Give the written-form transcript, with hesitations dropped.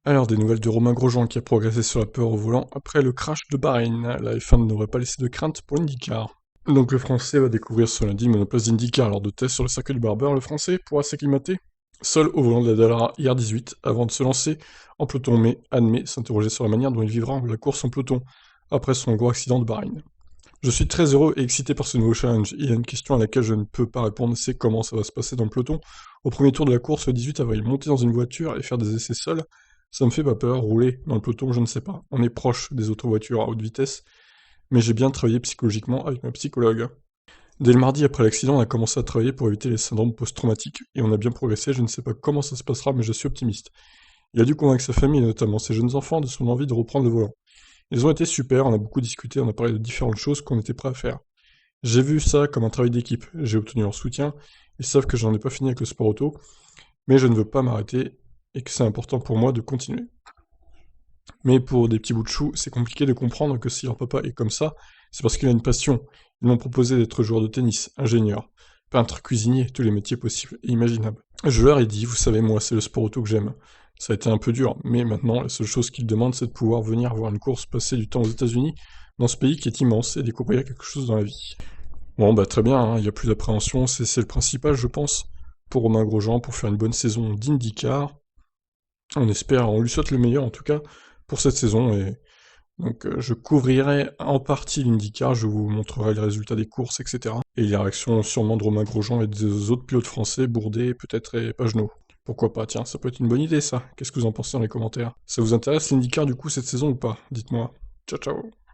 Alors, des nouvelles de Romain Grosjean qui a progressé sur la peur au volant après le crash de Bahreïn. La F1 n'aurait pas laissé de crainte pour l'IndyCar. Donc le français va découvrir ce lundi une monoplace d'IndyCar lors de tests sur le circuit de Barber. Le français pourra s'acclimater seul au volant de la Dallara IR18 avant de se lancer en peloton, mais admet s'interroger sur la manière dont il vivra la course en peloton après son gros accident de Bahreïn. Je suis très heureux et excité par ce nouveau challenge. Il y a une question à laquelle je ne peux pas répondre, c'est comment ça va se passer dans le peloton. Au premier tour de la course, le 18 avril, monter dans une voiture et faire des essais seuls, ça me fait pas peur. Rouler dans le peloton, je ne sais pas. On est proche des autres voitures à haute vitesse, mais j'ai bien travaillé psychologiquement avec ma psychologue. Dès le mardi après l'accident, on a commencé à travailler pour éviter les syndromes post-traumatiques, et on a bien progressé. Je ne sais pas comment ça se passera, mais je suis optimiste. Il a dû convaincre sa famille, et notamment ses jeunes enfants, de son envie de reprendre le volant. Ils ont été super, on a beaucoup discuté, on a parlé de différentes choses qu'on était prêts à faire. J'ai vu ça comme un travail d'équipe, j'ai obtenu leur soutien, ils savent que j'en ai pas fini avec le sport auto, mais je ne veux pas m'arrêter et que c'est important pour moi de continuer. Mais pour des petits bouts de chou, c'est compliqué de comprendre que si leur papa est comme ça, c'est parce qu'il a une passion. Ils m'ont proposé d'être joueur de tennis, ingénieur, peintre, cuisinier, tous les métiers possibles et imaginables. Je leur ai dit, vous savez, moi, c'est le sport auto que j'aime. Ça a été un peu dur, mais maintenant, la seule chose qu'ils demandent, c'est de pouvoir venir voir une course, passer du temps aux États-Unis, dans ce pays qui est immense, et découvrir quelque chose dans la vie. Bon, bah très bien, hein, il n'y a plus d'appréhension, c'est le principal, je pense, pour Romain Grosjean, pour faire une bonne saison d'IndyCar. On espère, on lui souhaite le meilleur en tout cas pour cette saison, et donc je couvrirai en partie l'IndyCar, je vous montrerai les résultats des courses, etc. Et les réactions sûrement de Romain Grosjean et des autres pilotes français, Bourdet peut-être et Pagenaud. Pourquoi pas, tiens, ça peut être une bonne idée ça. Qu'est-ce que vous en pensez dans les commentaires? Ça vous intéresse l'IndyCar du coup cette saison ou pas? Dites-moi. Ciao ciao.